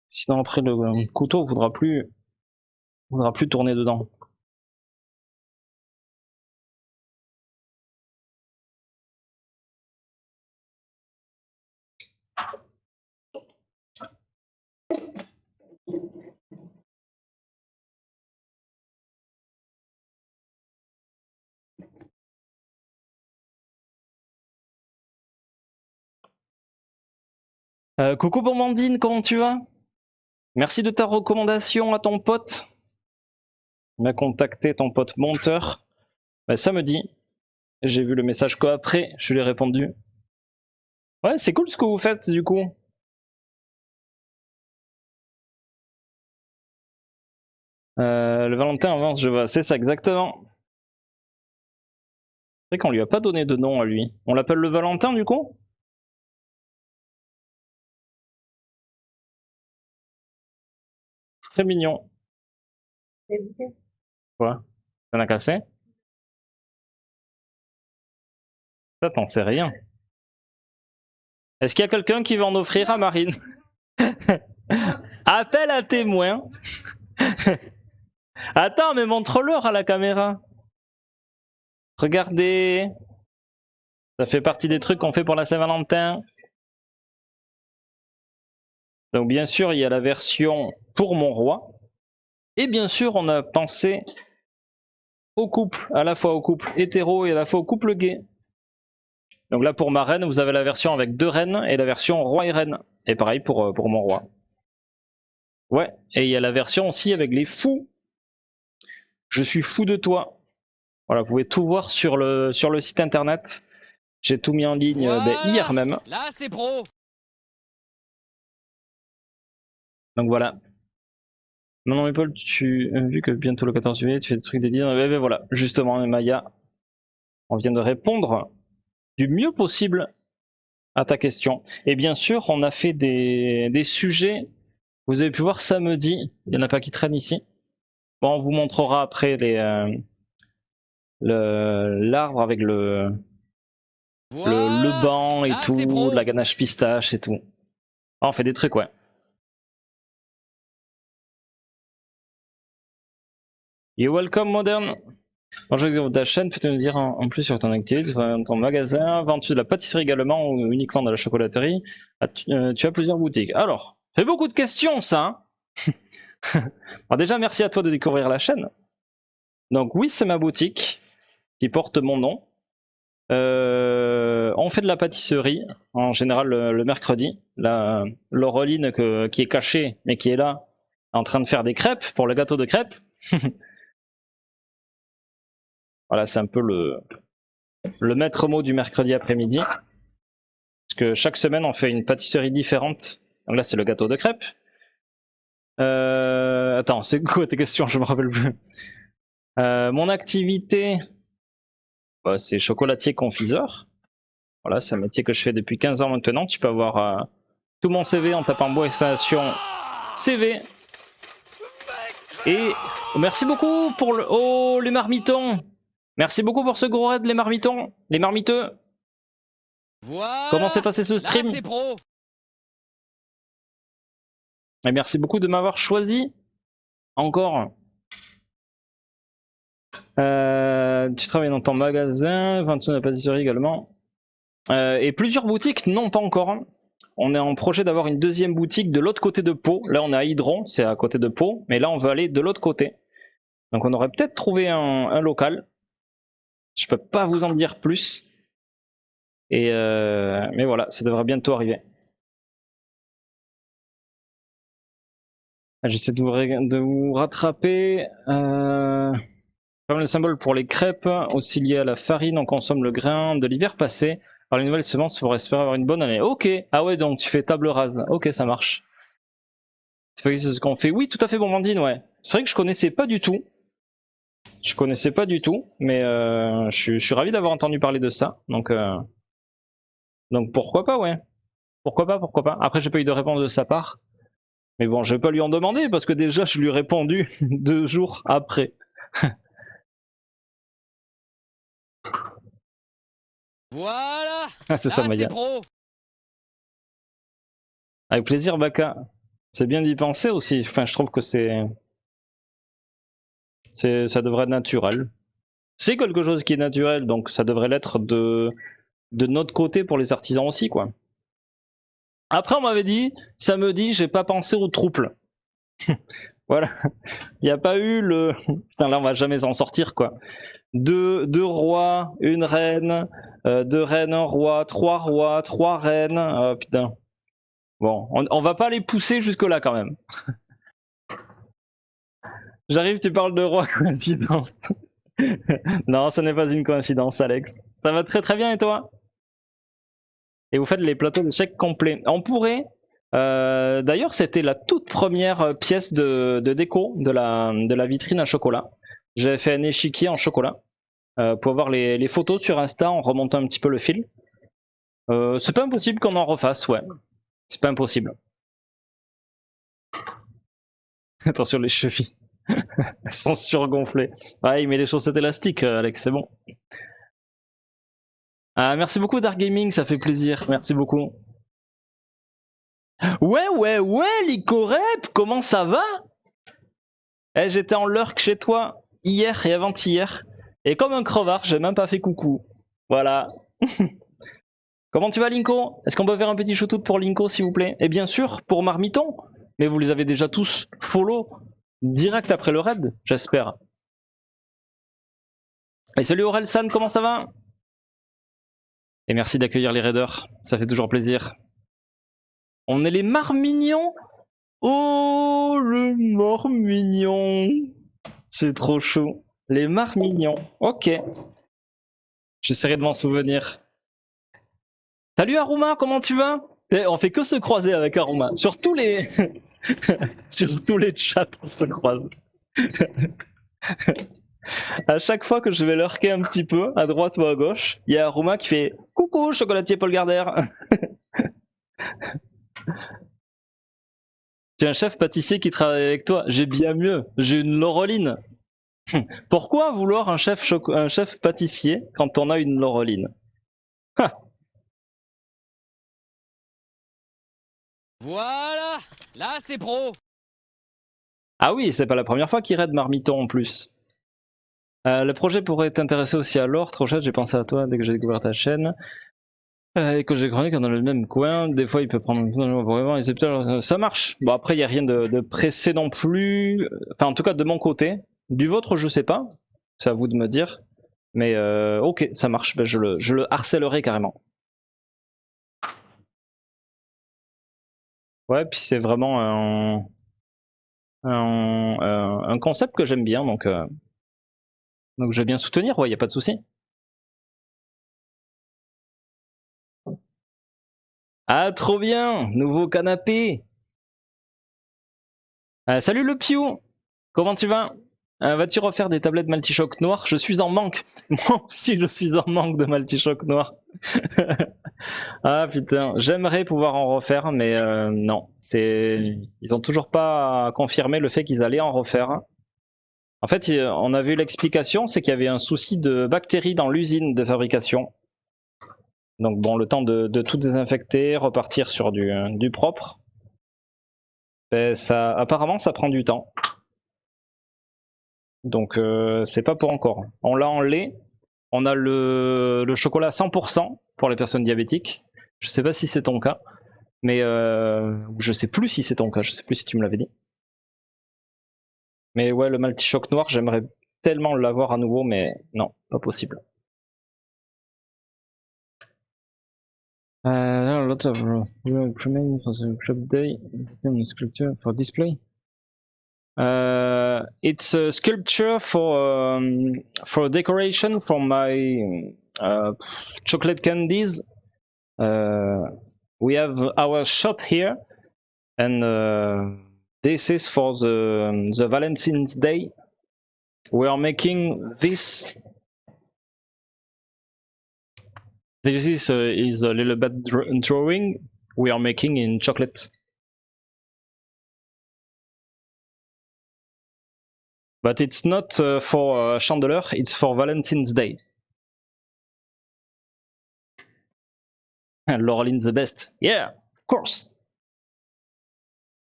Sinon après le couteau voudra plus tourner dedans. Coucou Bombandine, comment tu vas? Merci de ta recommandation à ton pote. Il m'a contacté ton pote monteur. Samedi. J'ai vu le message qu'après, je lui ai répondu. Ouais, c'est cool ce que vous faites du coup. Le Valentin avance, je vois. C'est ça, exactement. C'est vrai qu'on lui a pas donné de nom à lui. On l'appelle le Valentin du coup? C'est très mignon. Quoi? T'en as cassé? Ça, t'en sais rien. Est-ce qu'il y a quelqu'un qui veut en offrir à Marine? Appel à témoin. Attends, mais montre-leur à la caméra. Regardez. Ça fait partie des trucs qu'on fait pour la Saint-Valentin. Donc bien sûr, il y a la version pour mon roi. Et bien sûr, on a pensé au couple, à la fois au couple hétéro et à la fois au couple gay. Donc là, pour ma reine, vous avez la version avec 2 reines et la version roi et reine. Et pareil pour mon roi. Ouais, et il y a la version aussi avec les fous. Je suis fou de toi. Voilà, vous pouvez tout voir sur le site internet. J'ai tout mis en ligne Voilà. hier même. Là, c'est pro. Donc voilà. Non, mais Paul, tu as vu que bientôt le 14 juillet, tu fais des trucs dédiés. Ben voilà, justement, Maya, on vient de répondre du mieux possible à ta question. Et bien sûr, on a fait des sujets. Vous avez pu voir samedi, il n'y en a pas qui traînent ici. Bon, on vous montrera après l'arbre avec le banc et Là, tout, c'est pro. de la ganache pistache et tout. Ah, on fait des trucs, ouais. You're welcome, Modern. Bonjour, ta chaîne, peux-tu nous dire en plus sur ton activité, sur ton magasin, vends-tu de la pâtisserie également ou uniquement de la chocolaterie? Tu as plusieurs boutiques. Alors, c'est beaucoup de questions, ça. Alors déjà, merci à toi de découvrir la chaîne. Donc oui, c'est ma boutique qui porte mon nom. On fait de la pâtisserie, en général le mercredi. Là, Laureline qui est cachée, mais qui est là, en train de faire des crêpes pour le gâteau de crêpes. Voilà, c'est un peu le maître mot du mercredi après-midi. Parce que chaque semaine, on fait une pâtisserie différente. Donc là, c'est le gâteau de crêpes. Attends, c'est quoi tes questions? Je me rappelle plus. Mon activité, bah, c'est chocolatier confiseur. Voilà, c'est un métier que je fais depuis 15 ans maintenant. Tu peux avoir tout mon CV en tapant Bois Installation CV. Et merci beaucoup pour le... Oh, les marmitons! Merci beaucoup pour ce gros raid, les marmitons, les marmiteux. Voilà. Comment s'est passé ce stream? Là, c'est pro. Et merci beaucoup de m'avoir choisi. Encore. Tu travailles dans ton magasin, vends-tu de la pâtisserie également. Et plusieurs boutiques, non pas encore. On est en projet d'avoir une deuxième boutique de l'autre côté de Pau. Là on est à Hydron, c'est à côté de Pau, mais là on veut aller de l'autre côté. Donc on aurait peut-être trouvé un local. Je peux pas vous en dire plus. Mais voilà, ça devrait bientôt arriver. J'essaie de vous rattraper. Comme le symbole pour les crêpes, aussi lié à la farine, on consomme le grain de l'hiver passé. Alors les nouvelles semences pour espérer avoir une bonne année. Ok, ah ouais, donc tu fais table rase. Ok, ça marche. C'est ce qu'on fait. Oui, tout à fait, Bombandine, ouais. C'est vrai que je connaissais pas du tout. Je connaissais pas du tout, mais je suis ravi d'avoir entendu parler de ça. Donc pourquoi pas, ouais. Pourquoi pas, pourquoi pas. Après, j'ai pas eu de réponse de sa part. Mais bon, je vais pas lui en demander parce que déjà, je lui ai répondu 2 jours après. Voilà. Ah, c'est ça, Là, Maya. c'est pro. Avec plaisir, Baka. C'est bien d'y penser aussi. Enfin, je trouve que ça devrait être naturel. C'est quelque chose qui est naturel, donc ça devrait l'être de notre côté pour les artisans aussi, quoi. Après, on m'avait dit, samedi, j'ai pas pensé au trouble. Voilà. Il n'y a pas eu le... Putain, là, on va jamais en sortir, quoi. 2 rois, 1 reine, 2 reines, 1 roi, 3 rois, 3 reines. Oh, putain. Bon, on va pas les pousser jusque-là, quand même. J'arrive, tu parles de roi, coïncidence. Non, ce n'est pas une coïncidence, Alex. Ça va très très bien, et toi? Et vous faites les plateaux d'échecs complets. On pourrait... D'ailleurs, c'était la toute première pièce de déco de la vitrine à chocolat. J'avais fait un échiquier en chocolat. Pour voir les photos sur Insta en remontant un petit peu le fil. C'est pas impossible qu'on en refasse, ouais. C'est pas impossible. Attention les chevilles. Elles sont surgonflées. Ouais, il met les chaussettes élastiques, Alex, c'est bon. Merci beaucoup Dark Gaming, ça fait plaisir. Merci beaucoup. Ouais, Licorep, comment ça va? J'étais en lurk chez toi hier et avant-hier. Et comme un crevard, j'ai même pas fait coucou. Voilà. Comment tu vas, Linko? Est-ce qu'on peut faire un petit shoutout pour Linko, s'il vous plaît? Et bien sûr, pour Marmiton. Mais vous les avez déjà tous follow direct après le raid, j'espère. Et salut Aurel-san, comment ça va? Et merci d'accueillir les raiders, ça fait toujours plaisir. On est les marmignons? Oh, le marmignon! C'est trop chaud. Les marmignons, ok. J'essaierai de m'en souvenir. Salut Aruma, comment tu vas? On fait que se croiser avec Aruma. Sur tous les... Sur tous les chats, on se croise. À chaque fois que je vais lurker un petit peu, à droite ou à gauche, il y a Aruma qui fait « Coucou, chocolatier Paul Gardère !» J'ai un chef pâtissier qui travaille avec toi. J'ai bien mieux. J'ai une Laureline. Pourquoi vouloir un chef pâtissier quand on a une Laureline? Voilà. Là, c'est pro. Ah oui, c'est pas la première fois qu'il raid Marmiton en plus. Le projet pourrait t'intéresser aussi à l'or. Trop chouette, j'ai pensé à toi dès que j'ai découvert ta chaîne. Et que j'ai chronique dans le même coin. Des fois, il peut prendre vraiment. Ça marche. Bon, après, il n'y a rien de pressé non plus. Enfin, en tout cas, de mon côté. Du vôtre, je sais pas. C'est à vous de me dire. Mais ok, ça marche. Ben, je le harcèlerai carrément. Ouais, puis c'est vraiment un concept que j'aime bien. Donc je vais bien soutenir. Ouais, il n'y a pas de souci. Ah, trop bien! Nouveau canapé! Salut le Piou! Comment tu vas? Vas-tu refaire des tablettes Multishock noires? Je suis en manque! Moi aussi, je suis en manque de Multishock noir. Ah putain, j'aimerais pouvoir en refaire, mais non. Ils ont toujours pas confirmé le fait qu'ils allaient en refaire. En fait, on a vu l'explication, c'est qu'il y avait un souci de bactéries dans l'usine de fabrication. Donc bon, le temps de tout désinfecter, repartir sur du propre. Ben, apparemment, ça prend du temps. Donc c'est pas pour encore. On l'a en lait. On a le chocolat 100% pour les personnes diabétiques. Je sais pas si c'est ton cas. Mais je sais plus si c'est ton cas. Je sais plus si tu me l'avais dit. Mais ouais, le Multishock noir, j'aimerais tellement l'avoir à nouveau, mais non, pas possible. Lots of remain for the club day sculpture for display. It's a sculpture for decoration for my chocolate candies. We have our shop here, and this is for the Valentine's Day. We are making this. This is a little bit drawing we are making in chocolate. But it's not for Chandler, it's for Valentine's Day. Laureline the best. Yeah, of course.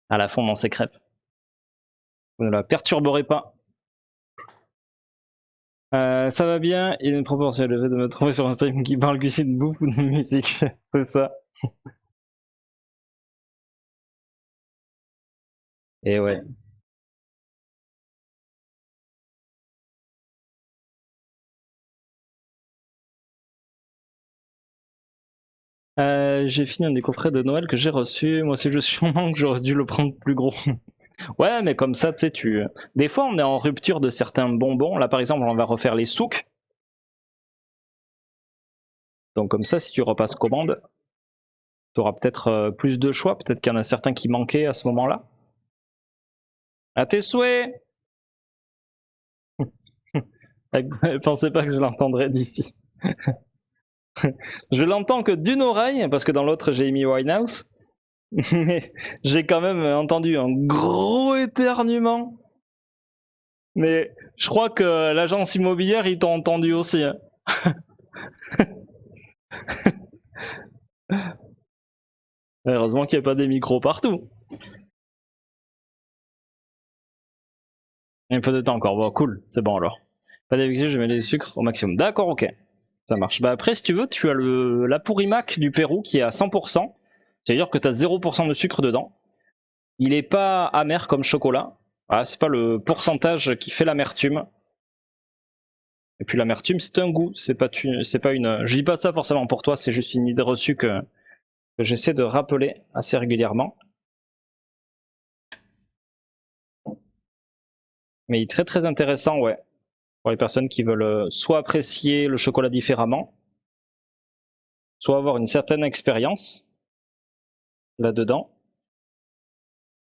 À la fond dans ses crêpes. Vous ne la perturberez pas. Ça va bien, il y a une proportion élevée de me trouver sur un stream qui parle cuisine, bouffe ou de musique. C'est ça. Et ouais. J'ai fini un des coffrets de Noël que j'ai reçu. Moi aussi je suis en manque, j'aurais dû le prendre plus gros. Ouais, mais comme ça, tu sais, des fois on est en rupture de certains bonbons. Là par exemple, on va refaire les souks. Donc comme ça, si tu repasses commande, tu auras peut-être plus de choix. Peut-être qu'il y en a certains qui manquaient à ce moment-là. À tes souhaits. Je pensais pas que je l'entendrais d'ici. Je l'entends que d'une oreille, parce que dans l'autre j'ai mis Winehouse. Mais j'ai quand même entendu un gros éternuement. Mais je crois que l'agence immobilière, ils t'ont entendu aussi. Hein. Heureusement qu'il n'y a pas des micros partout. Il y a un peu de temps encore. Bon, cool, c'est bon alors. Pas d'habitude, je mets les sucres au maximum. D'accord, ok. Ça marche. Bah après, si tu veux, tu as l'Apurimac du Pérou qui est à 100%. C'est-à-dire que tu as 0% de sucre dedans. Il est pas amer comme chocolat. Voilà, c'est pas le pourcentage qui fait l'amertume. Et puis l'amertume, c'est un goût. C'est pas une. Je dis pas ça forcément pour toi, c'est juste une idée reçue que j'essaie de rappeler assez régulièrement. Mais il est très très intéressant, ouais. Pour les personnes qui veulent soit apprécier le chocolat différemment, soit avoir une certaine expérience là-dedans,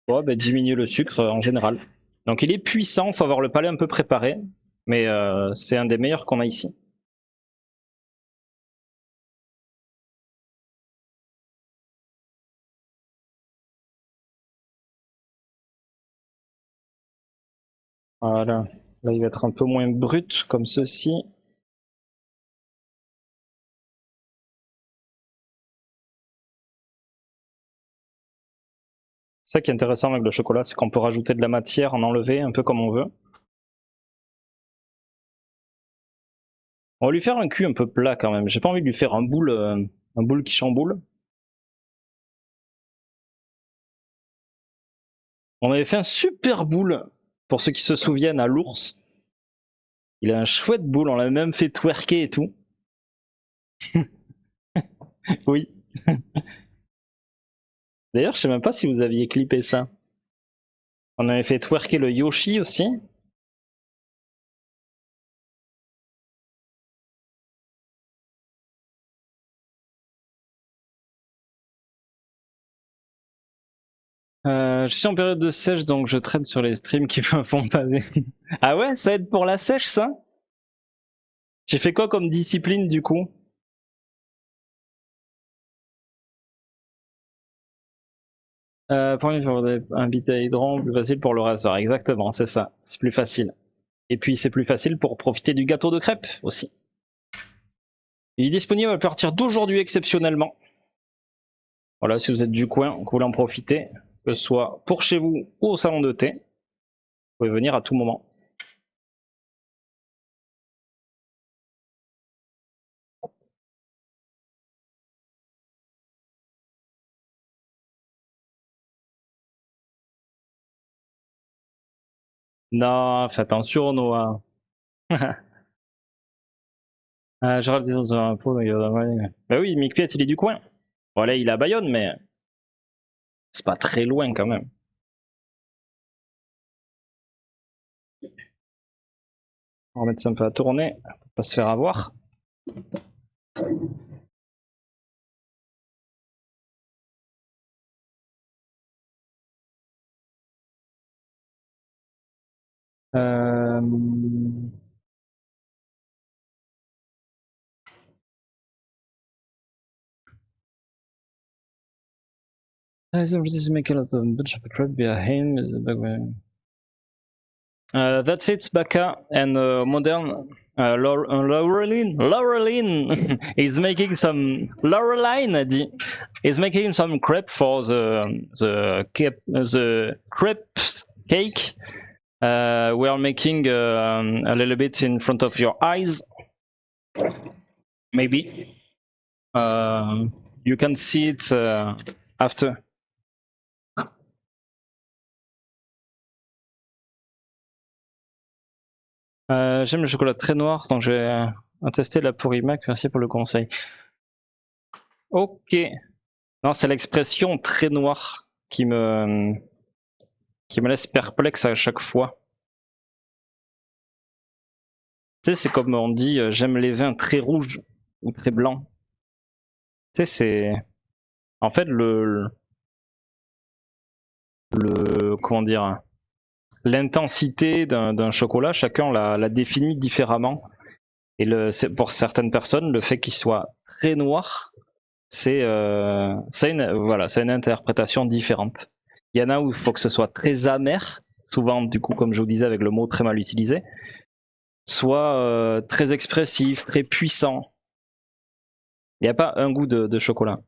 soit diminuer le sucre en général. Donc il est puissant, il faut avoir le palais un peu préparé, mais c'est un des meilleurs qu'on a ici. Voilà, là il va être un peu moins brut comme ceci. C'est ça qui est intéressant avec le chocolat, c'est qu'on peut rajouter de la matière, en enlever un peu comme on veut. On va lui faire un cul un peu plat quand même, j'ai pas envie de lui faire un boule qui chamboule. On avait fait un super boule, pour ceux qui se souviennent, à l'ours. Il a un chouette boule, on l'a même fait twerker et tout. Oui. D'ailleurs, je sais même pas si vous aviez clippé ça. On avait fait twerker le Yoshi aussi. Je suis en période de sèche, donc je traîne sur les streams qui me font pavé. Ah ouais, ça aide pour la sèche, ça? Tu fais quoi comme discipline, du coup? Pour un bit à hydron, plus facile pour le rasoir. Exactement, c'est ça. C'est plus facile. Et puis, c'est plus facile pour profiter du gâteau de crêpes, aussi. Il est disponible à partir d'aujourd'hui, exceptionnellement. Voilà, si vous êtes du coin, que vous voulez en profiter, que ce soit pour chez vous ou au salon de thé, vous pouvez venir à tout moment. Non, fais attention, Noah. Gérald dit dans un pot. Bah oui, Mick Piet, il est du coin. Voilà, il est à Bayonne, mais c'est pas très loin quand même. On va mettre ça un peu à tourner, pour pas se faire avoir. That's it, Baka and modern Laureline is making some is making some crepe for the crepe cake. We are making a little bit in front of your eyes. Maybe you can see it after. J'aime le chocolat très noir, donc je vais tester la Apurimac. Merci pour le conseil. Ok. Non, c'est l'expression très noire qui me laisse perplexe à chaque fois. Tu sais, c'est comme on dit, j'aime les vins très rouges ou très blancs. Tu sais, c'est... En fait, comment dire... L'intensité d'un chocolat, chacun la définit différemment. Et pour certaines personnes, le fait qu'il soit très noir, c'est une interprétation différente. Il y en a où il faut que ce soit très amer, souvent du coup, comme je vous disais, avec le mot très mal utilisé, soit très expressif, très puissant. Il n'y a pas un goût de chocolat.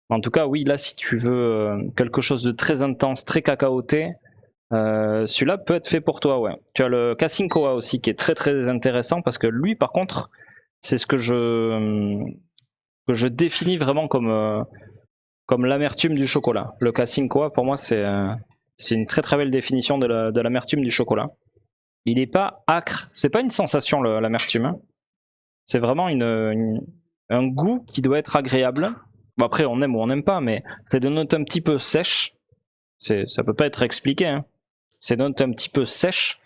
En tout cas, oui, là, si tu veux quelque chose de très intense, très cacaoté, celui-là peut être fait pour toi, ouais. Tu as le Kasinkoa aussi qui est très très intéressant parce que lui, par contre, C'est ce que je définis vraiment comme l'amertume du chocolat. Le Ka-Synkoa, pour moi, c'est une très très belle définition de l'amertume du chocolat. Il n'est pas acre, c'est pas une sensation l'amertume. Hein. C'est vraiment un goût qui doit être agréable. Bon, après, on aime ou on n'aime pas, mais c'est des notes un petit peu sèches. Ça peut pas être expliqué. Hein. C'est des notes un petit peu sèches,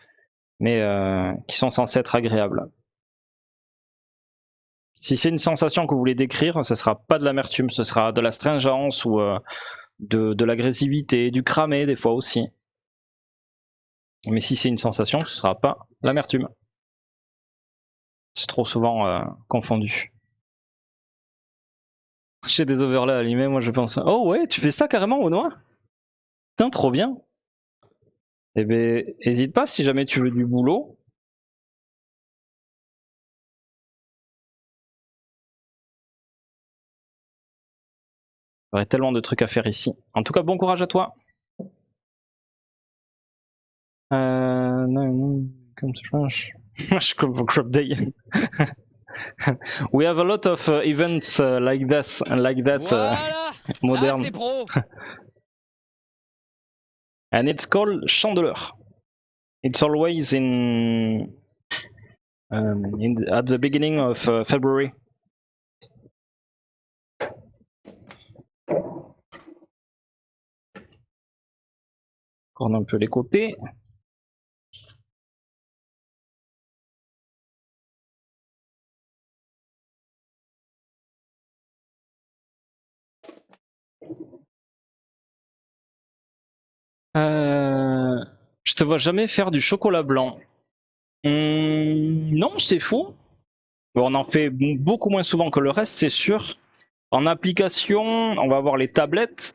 mais qui sont censées être agréables. Si c'est une sensation que vous voulez décrire, ce sera pas de l'amertume, ce sera de l'astringence ou de l'agressivité, du cramé des fois aussi. Mais si c'est une sensation, ce sera pas l'amertume. C'est trop souvent confondu. J'ai des overlays allumés, moi je pense. Oh ouais, tu fais ça carrément au noir? Putain, trop bien. Eh ben, hésite pas si jamais tu veux du boulot. Il y aurait tellement de trucs à faire ici. En tout cas, bon courage à toi. Non, comme crop day. We have a lot of events like that Voilà, modern. là c'est pro. And it's called Chandeleur. It's always at the beginning of February. On a un peu les côtés. Je te vois jamais faire du chocolat blanc. Non, c'est faux. Bon, on en fait beaucoup moins souvent que le reste, c'est sûr. En application, on va avoir les tablettes